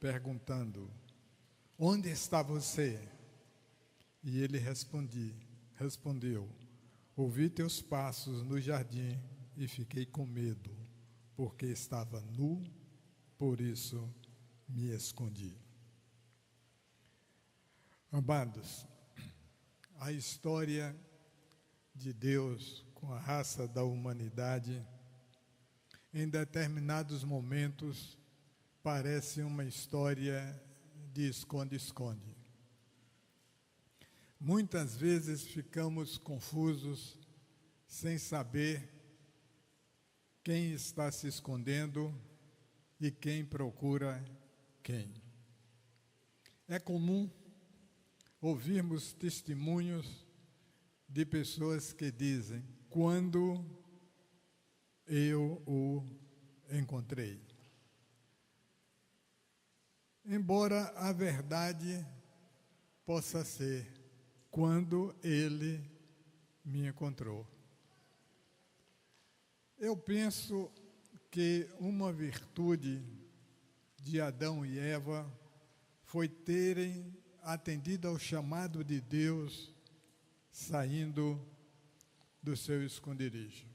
perguntando: onde está você? E ele respondeu: ouvi teus passos no jardim e fiquei com medo, porque estava nu, por isso me escondi. Amados, a história de Deus com a raça da humanidade, em determinados momentos, parece uma história de esconde-esconde. Muitas vezes ficamos confusos, sem saber quem está se escondendo e quem procura quem. É comum ouvirmos testemunhos de pessoas que dizem: quando eu o encontrei. Embora a verdade possa ser: quando ele me encontrou. Eu penso que uma virtude de Adão e Eva foi terem atendido ao chamado de Deus saindo do seu esconderijo.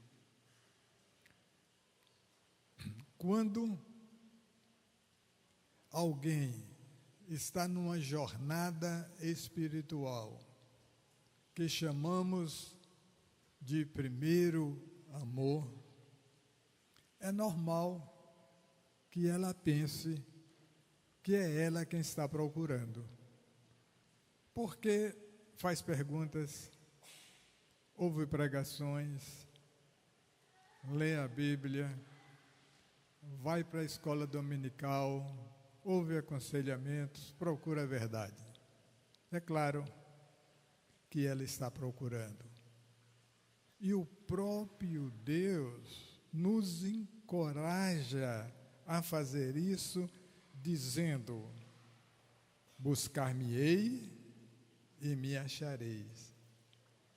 Quando alguém está numa jornada espiritual que chamamos de primeiro amor, é normal que ela pense que é ela quem está procurando. Porque faz perguntas, ouve pregações, lê a Bíblia, vai para a escola dominical, ouve aconselhamentos, procura a verdade. É claro que ela está procurando. E o próprio Deus nos encoraja a fazer isso, dizendo: buscar-me-ei e me achareis,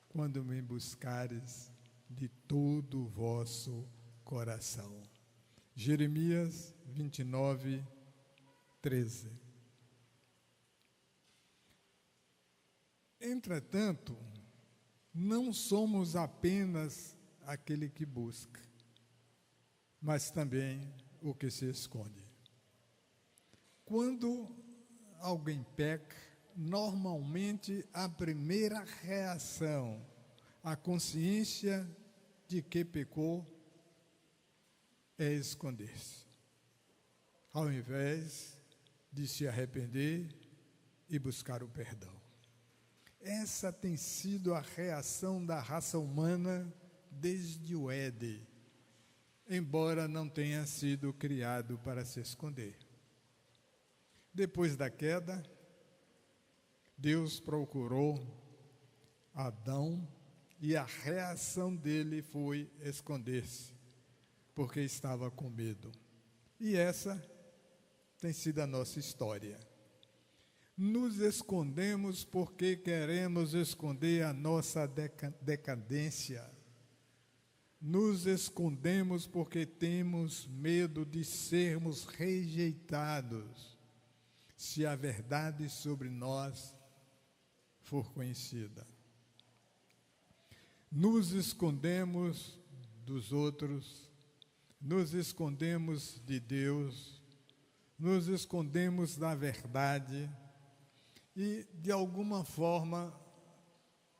quando me buscares de todo o vosso coração. Jeremias 29, 13. Entretanto, não somos apenas aquele que busca, mas também o que se esconde. Quando alguém peca, normalmente a primeira reação, a consciência de que pecou, é esconder-se, ao invés de se arrepender e buscar o perdão. Essa tem sido a reação da raça humana desde o Éden, embora não tenha sido criado para se esconder. Depois da queda, Deus procurou Adão e a reação dele foi esconder-se, porque estava com medo. E essa tem sido a nossa história. Nos escondemos porque queremos esconder a nossa decadência. Nos escondemos porque temos medo de sermos rejeitados, se a verdade sobre nós for conhecida. Nos escondemos dos outros, nos escondemos de Deus, nos escondemos da verdade e, de alguma forma,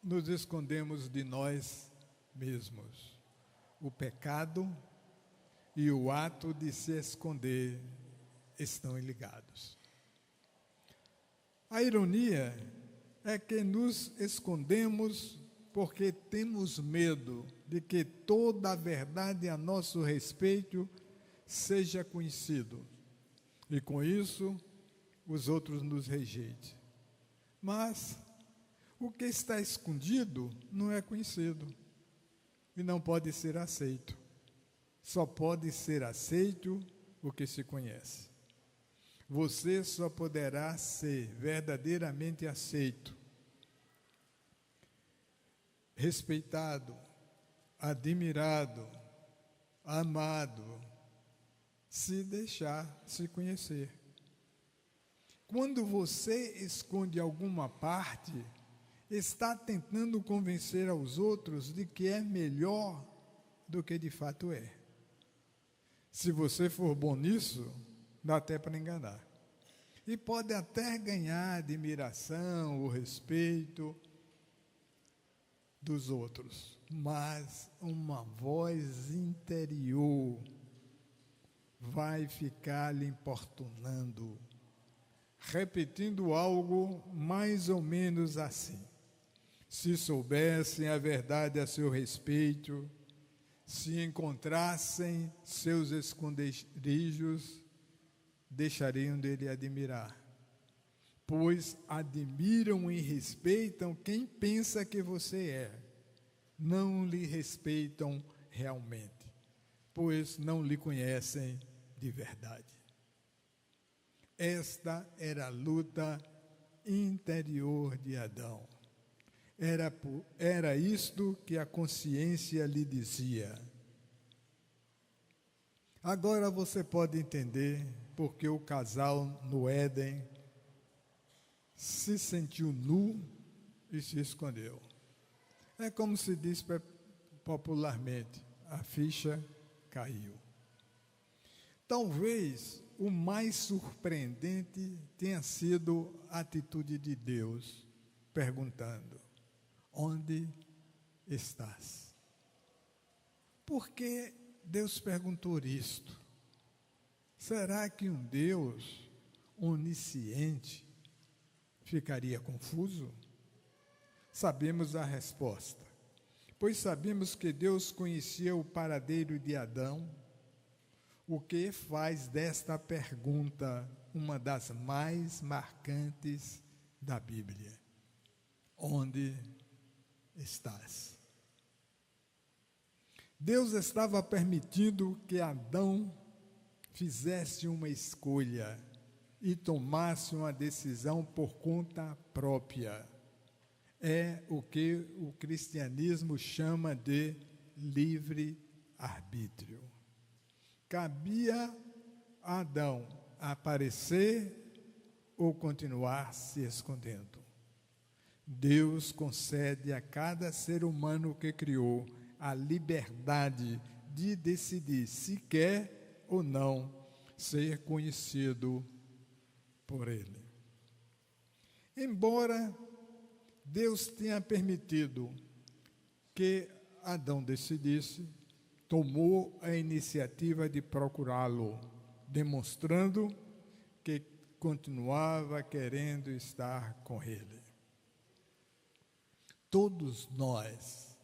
nos escondemos de nós mesmos. O pecado e o ato de se esconder estão ligados. A ironia é que nos escondemos porque temos medo de que toda a verdade a nosso respeito seja conhecido. E com isso, os outros nos rejeitem. Mas o que está escondido não é conhecido e não pode ser aceito. Só pode ser aceito o que se conhece. Você só poderá ser verdadeiramente aceito, respeitado, admirado, amado, se deixar se conhecer. Quando você esconde alguma parte, está tentando convencer aos outros de que é melhor do que de fato é. Se você for bom nisso, dá até para enganar. E pode até ganhar admiração, o respeito dos outros, mas uma voz interior vai ficar lhe importunando, repetindo algo mais ou menos assim: se soubessem a verdade a seu respeito, se encontrassem seus esconderijos, deixariam de lhe admirar, pois admiram e respeitam quem pensa que você é, não lhe respeitam realmente, pois não lhe conhecem de verdade. Esta era a luta interior de Adão. Era isto que a consciência lhe dizia. Agora você pode entender porque o casal no Éden se sentiu nu e se escondeu. É como se diz popularmente, a ficha caiu. Talvez o mais surpreendente tenha sido a atitude de Deus, perguntando: onde estás? Por que Deus perguntou isto? Será que um Deus onisciente ficaria confuso? Sabemos a resposta, pois sabemos que Deus conhecia o paradeiro de Adão, o que faz desta pergunta uma das mais marcantes da Bíblia: onde estás? Deus estava permitindo que Adão fizesse uma escolha e tomasse uma decisão por conta própria. É o que o cristianismo chama de livre-arbítrio. Cabia a Adão aparecer ou continuar se escondendo. Deus concede a cada ser humano que criou a liberdade de decidir se quer ou não ser conhecido por Ele. Embora Deus tenha permitido que Adão decidisse, tomou a iniciativa de procurá-lo, demonstrando que continuava querendo estar com ele. Todos nós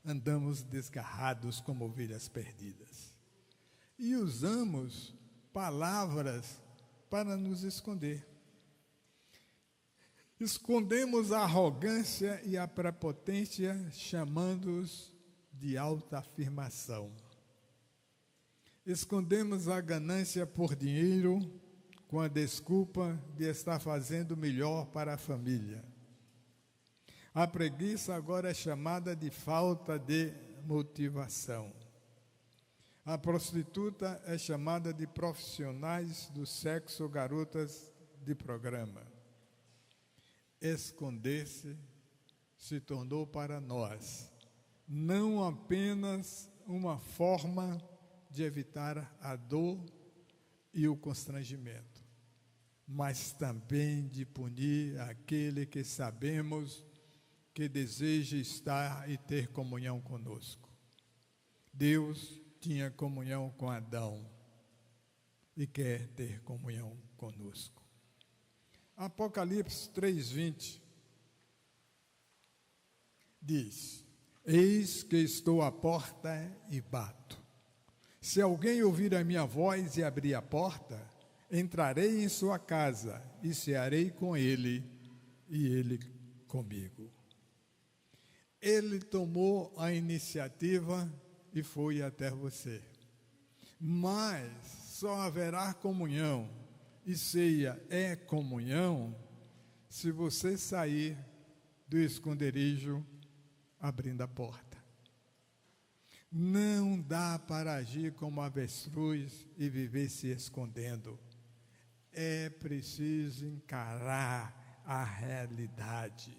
andamos desgarrados como ovelhas perdidas e usamos palavras para nos esconder. Escondemos a arrogância e a prepotência, chamando-os de autoafirmação. Escondemos a ganância por dinheiro com a desculpa de estar fazendo melhor para a família. A preguiça agora é chamada de falta de motivação. A prostituta é chamada de profissionais do sexo ou garotas de programa. Esconder-se se tornou para nós não apenas uma forma de evitar a dor e o constrangimento, mas também de punir aquele que sabemos que deseja estar e ter comunhão conosco. Deus tinha comunhão com Adão e quer ter comunhão conosco. Apocalipse 3:20 diz: eis que estou à porta e bato. Se alguém ouvir a minha voz e abrir a porta, entrarei em sua casa e cearei com ele e ele comigo. Ele tomou a iniciativa e foi até você. Mas só haverá comunhão, e ceia é comunhão, se você sair do esconderijo abrindo a porta. Não dá para agir como avestruz e viver se escondendo. é preciso encarar a realidade.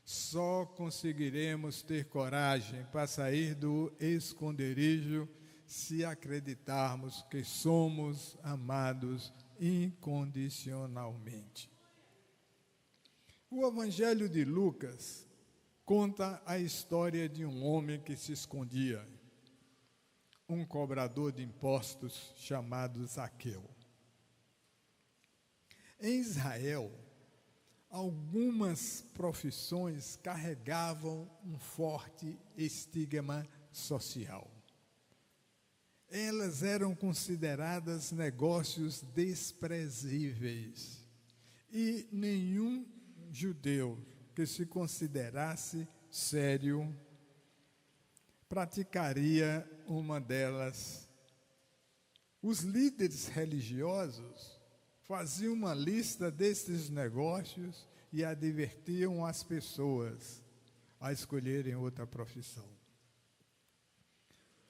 Só conseguiremos ter coragem para sair do esconderijo se acreditarmos que somos amados incondicionalmente. O Evangelho de Lucas conta a história de um homem que se escondia, um cobrador de impostos chamado Zaqueu. Em Israel, algumas profissões carregavam um forte estigma social. Elas eram consideradas negócios desprezíveis e nenhum judeu que se considerasse sério praticaria uma delas. Os líderes religiosos faziam uma lista desses negócios e advertiam as pessoas a escolherem outra profissão.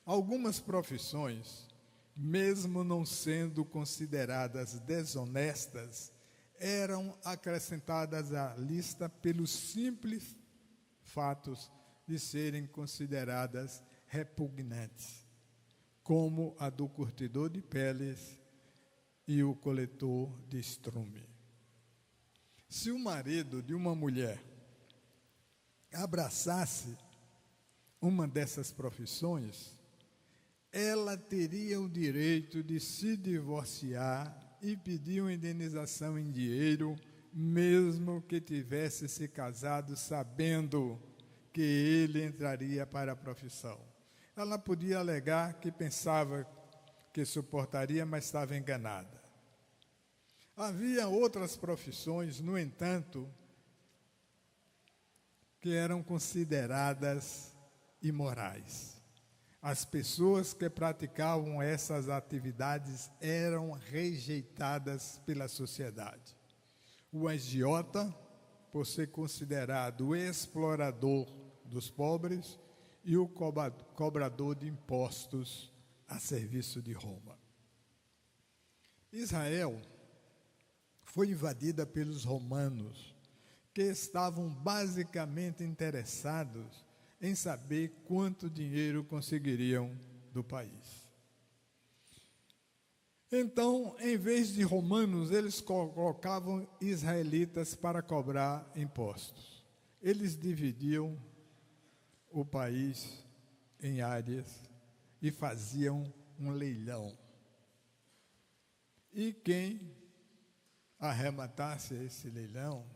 Algumas profissões, mesmo não sendo consideradas desonestas, eram acrescentadas à lista pelos simples fatos de serem consideradas repugnantes, como a do curtidor de peles e o coletor de estrume. Se o marido de uma mulher abraçasse uma dessas profissões, ela teria o direito de se divorciar e pedir uma indenização em dinheiro, mesmo que tivesse se casado sabendo que ele entraria para a profissão. Ela podia alegar que pensava que suportaria, mas estava enganada. Havia outras profissões, no entanto, que eram consideradas imorais. As pessoas que praticavam essas atividades eram rejeitadas pela sociedade. O agiota, por ser considerado o explorador dos pobres, e o cobrador de impostos a serviço de Roma. Israel foi invadida pelos romanos, que estavam basicamente interessados em saber quanto dinheiro conseguiriam do país. Então, em vez de romanos, eles colocavam israelitas para cobrar impostos. Eles dividiam o país em áreas e faziam um leilão. E quem arrematasse esse leilão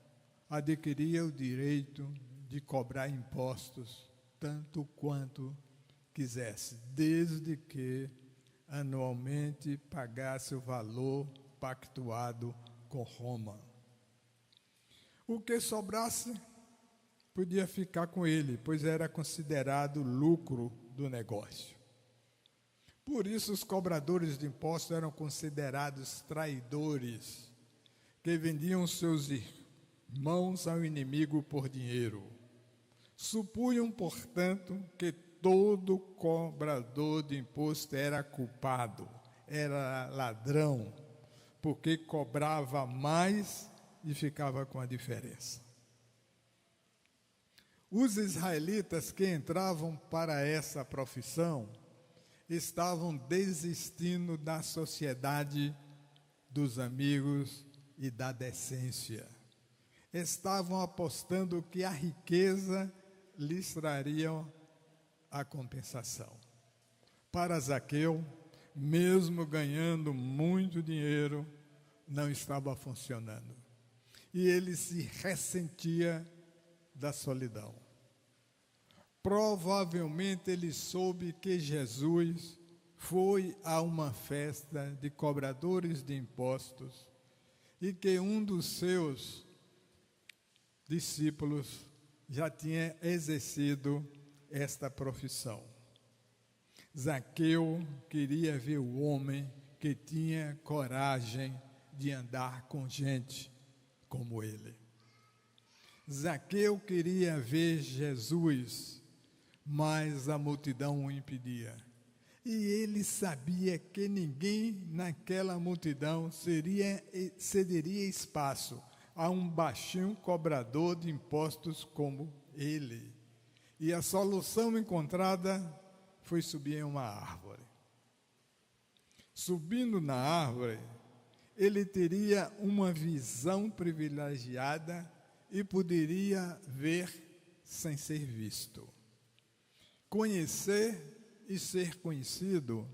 adquiria o direito de cobrar impostos tanto quanto quisesse, desde que anualmente pagasse o valor pactuado com Roma. O que sobrasse podia ficar com ele, pois era considerado lucro do negócio. Por isso, os cobradores de impostos eram considerados traidores, que vendiam seus irmãos ao inimigo por dinheiro. Supunham, portanto, que todo cobrador de imposto era culpado, era ladrão, porque cobrava mais e ficava com a diferença. Os israelitas que entravam para essa profissão estavam desistindo da sociedade dos amigos e da decência. Estavam apostando que a riqueza lhes traria a compensação. Para Zaqueu, mesmo ganhando muito dinheiro, não estava funcionando. E ele se ressentia da solidão. Provavelmente ele soube que Jesus foi a uma festa de cobradores de impostos e que um dos seus discípulos já tinha exercido esta profissão. Zaqueu queria ver o homem que tinha coragem de andar com gente como ele. Zaqueu queria ver Jesus, mas a multidão o impedia. E ele sabia que ninguém naquela multidão cederia espaço a um baixinho cobrador de impostos como ele. E a solução encontrada foi subir em uma árvore. Subindo na árvore, ele teria uma visão privilegiada e poderia ver sem ser visto. Conhecer e ser conhecido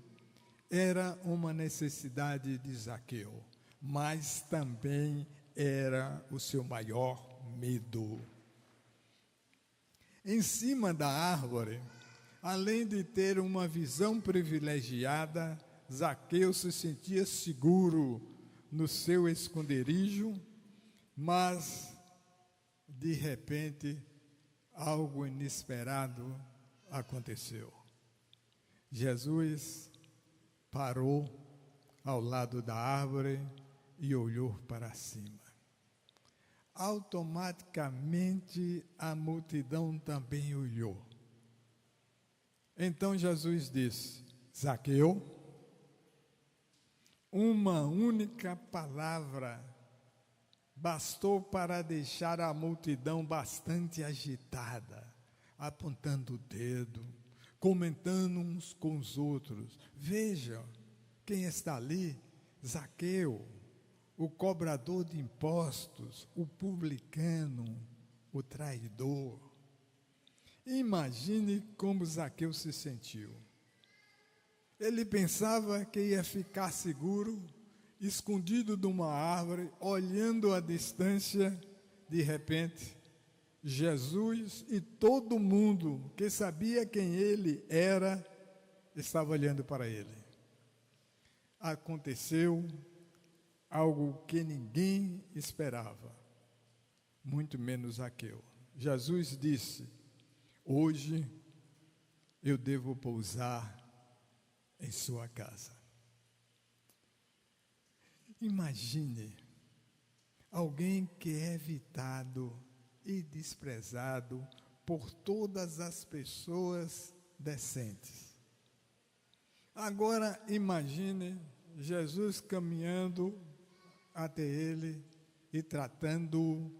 era uma necessidade de Zaqueu, mas também era o seu maior medo. Em cima da árvore, além de ter uma visão privilegiada, Zaqueu se sentia seguro no seu esconderijo, mas, de repente, algo inesperado aconteceu. Jesus parou ao lado da árvore e olhou para cima. Automaticamente a multidão também olhou. Então Jesus disse: Zaqueu, uma única palavra bastou para deixar a multidão bastante agitada, apontando o dedo, comentando uns com os outros. Vejam quem está ali: Zaqueu, o cobrador de impostos, o publicano, o traidor. Imagine como Zaqueu se sentiu. Ele pensava que ia ficar seguro, escondido de uma árvore, olhando à distância. De repente, Jesus e todo mundo que sabia quem ele era, estava olhando para ele. Aconteceu algo que ninguém esperava, muito menos Zaqueu. Jesus disse: hoje eu devo pousar em sua casa. Imagine alguém que é evitado e desprezado por todas as pessoas decentes. Agora imagine Jesus caminhando até ele e tratando-o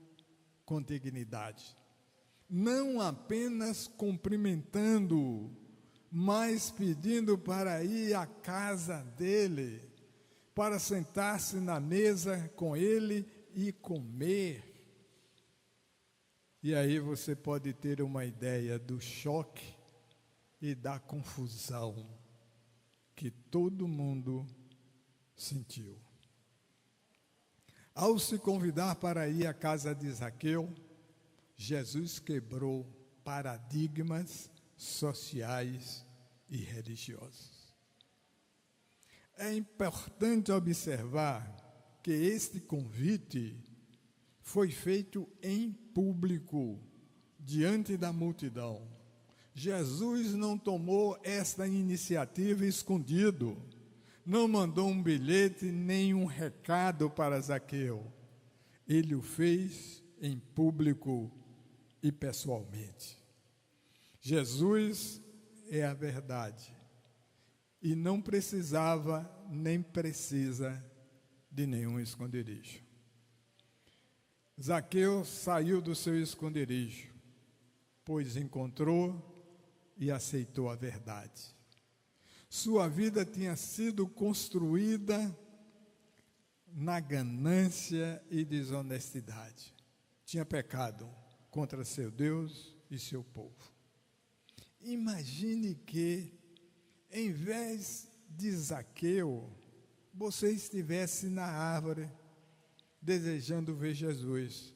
com dignidade. Não apenas cumprimentando-o, mas pedindo para ir à casa dele, para sentar-se na mesa com ele e comer. E aí você pode ter uma ideia do choque e da confusão que todo mundo sentiu. Ao se convidar para ir à casa de Zaqueu, Jesus quebrou paradigmas sociais e religiosos. É importante observar que este convite foi feito em público, diante da multidão. Jesus não tomou esta iniciativa escondido, não mandou um bilhete nem um recado para Zaqueu. Ele o fez em público e pessoalmente. Jesus é a verdade e não precisava nem precisa de nenhum esconderijo. Zaqueu saiu do seu esconderijo, pois encontrou e aceitou a verdade. Sua vida tinha sido construída na ganância e desonestidade. Tinha pecado contra seu Deus e seu povo. Imagine que, em vez de Zaqueu, você estivesse na árvore desejando ver Jesus,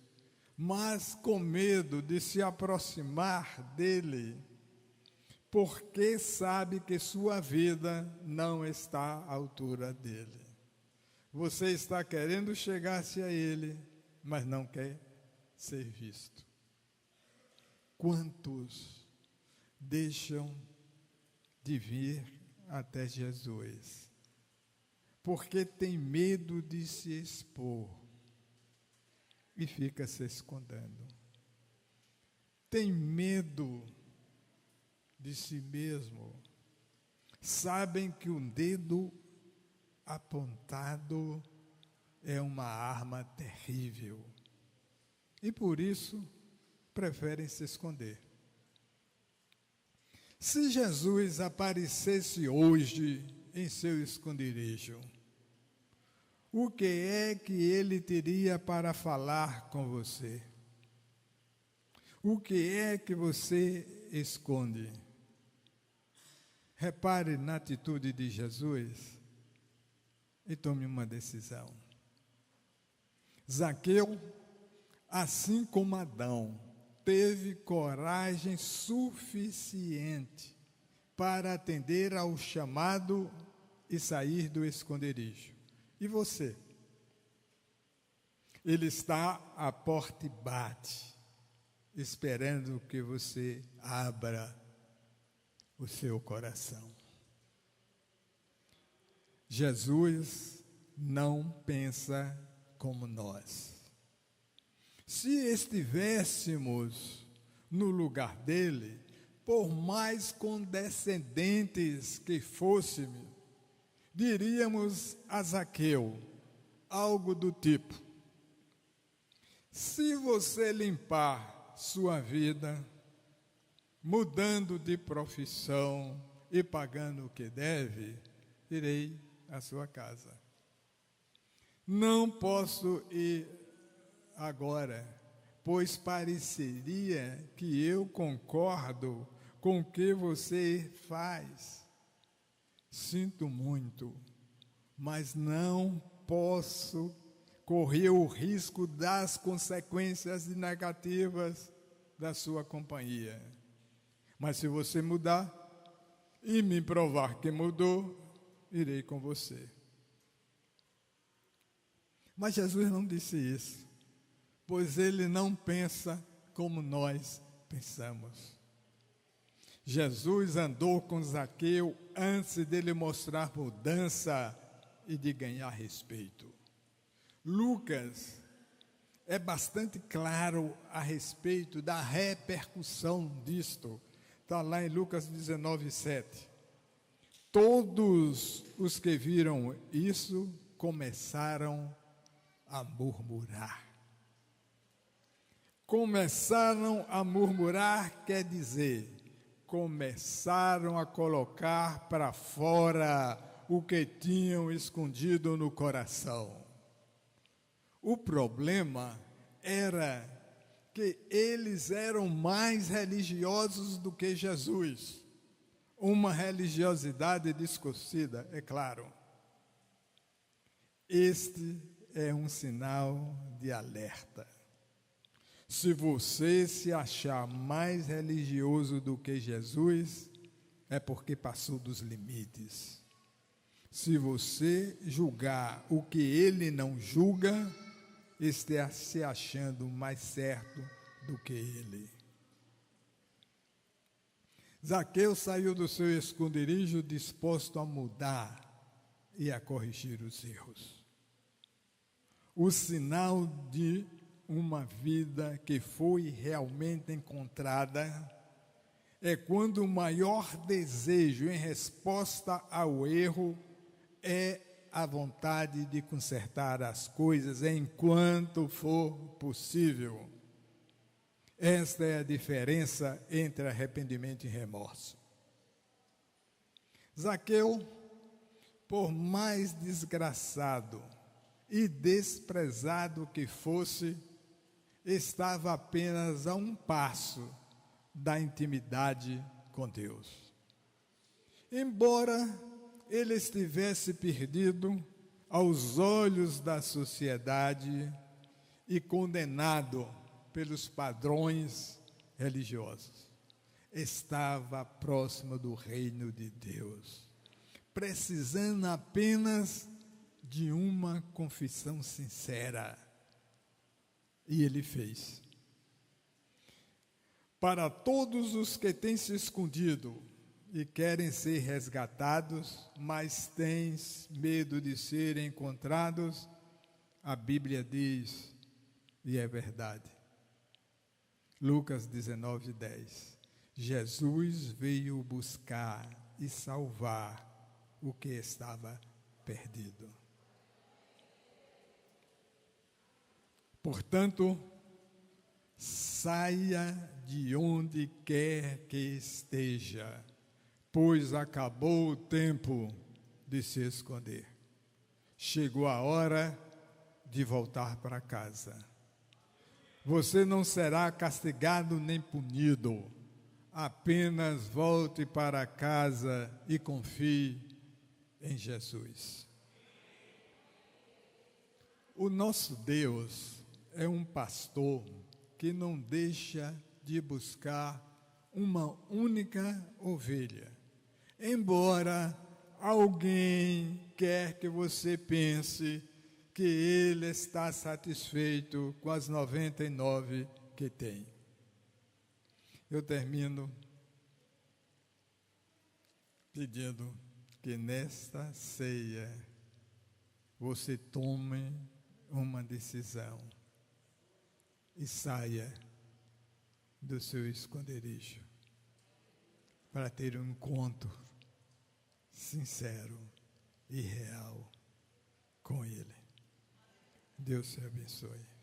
mas com medo de se aproximar dele, porque sabe que sua vida não está à altura dele. Você está querendo chegar-se a ele, mas não quer ser visto. Quantos deixam de vir até Jesus, porque tem medo de se expor e fica se escondendo? Tem medo de si mesmo, sabem que um dedo apontado é uma arma terrível e por isso preferem se esconder. Se Jesus aparecesse hoje em seu esconderijo, o que é que ele teria para falar com você? O que é que você esconde? Repare na atitude de Jesus e tome uma decisão. Zaqueu, assim como Adão, teve coragem suficiente para atender ao chamado e sair do esconderijo. E você? Ele está à porta e bate, esperando que você abra o seu coração. Jesus não pensa como nós. Se estivéssemos no lugar dele, por mais condescendentes que fôssemos, diríamos a Zaqueu algo do tipo: se você limpar sua vida, mudando de profissão e pagando o que deve, irei à sua casa. Não posso ir agora, pois pareceria que eu concordo com o que você faz. Sinto muito, mas não posso correr o risco das consequências negativas da sua companhia. Mas se você mudar e me provar que mudou, irei com você. Mas Jesus não disse isso, pois ele não pensa como nós pensamos. Jesus andou com Zaqueu antes dele mostrar mudança e de ganhar respeito. Lucas é bastante claro a respeito da repercussão disto. Está lá em Lucas 19:7. Todos os que viram isso começaram a murmurar. Começaram a murmurar quer dizer, começaram a colocar para fora o que tinham escondido no coração. O problema era que eles eram mais religiosos do que Jesus. Uma religiosidade distorcida, é claro. Este é um sinal de alerta. Se você se achar mais religioso do que Jesus, é porque passou dos limites. Se você julgar o que ele não julga, está se achando mais certo do que ele. Zaqueu saiu do seu esconderijo disposto a mudar e a corrigir os erros. O sinal de uma vida que foi realmente encontrada é quando o maior desejo em resposta ao erro é a vontade de consertar as coisas enquanto for possível. Esta é a diferença entre arrependimento e remorso. Zaqueu, por mais desgraçado e desprezado que fosse, estava apenas a um passo da intimidade com Deus. Embora ele estivesse perdido aos olhos da sociedade e condenado pelos padrões religiosos, estava próximo do reino de Deus, precisando apenas de uma confissão sincera. E ele fez. Para todos os que têm se escondido e querem ser resgatados, mas têm medo de serem encontrados, a Bíblia diz, e é verdade. Lucas 19:10. Jesus veio buscar e salvar o que estava perdido. Portanto, saia de onde quer que esteja, pois acabou o tempo de se esconder. Chegou a hora de voltar para casa. Você não será castigado nem punido. Apenas volte para casa e confie em Jesus. O nosso Deus é um pastor que não deixa de buscar uma única ovelha. Embora alguém quer que você pense que ele está satisfeito com as 99 que tem. Eu termino pedindo que nesta ceia você tome uma decisão e saia do seu esconderijo para ter um encontro sincero e real com Ele. Deus te abençoe.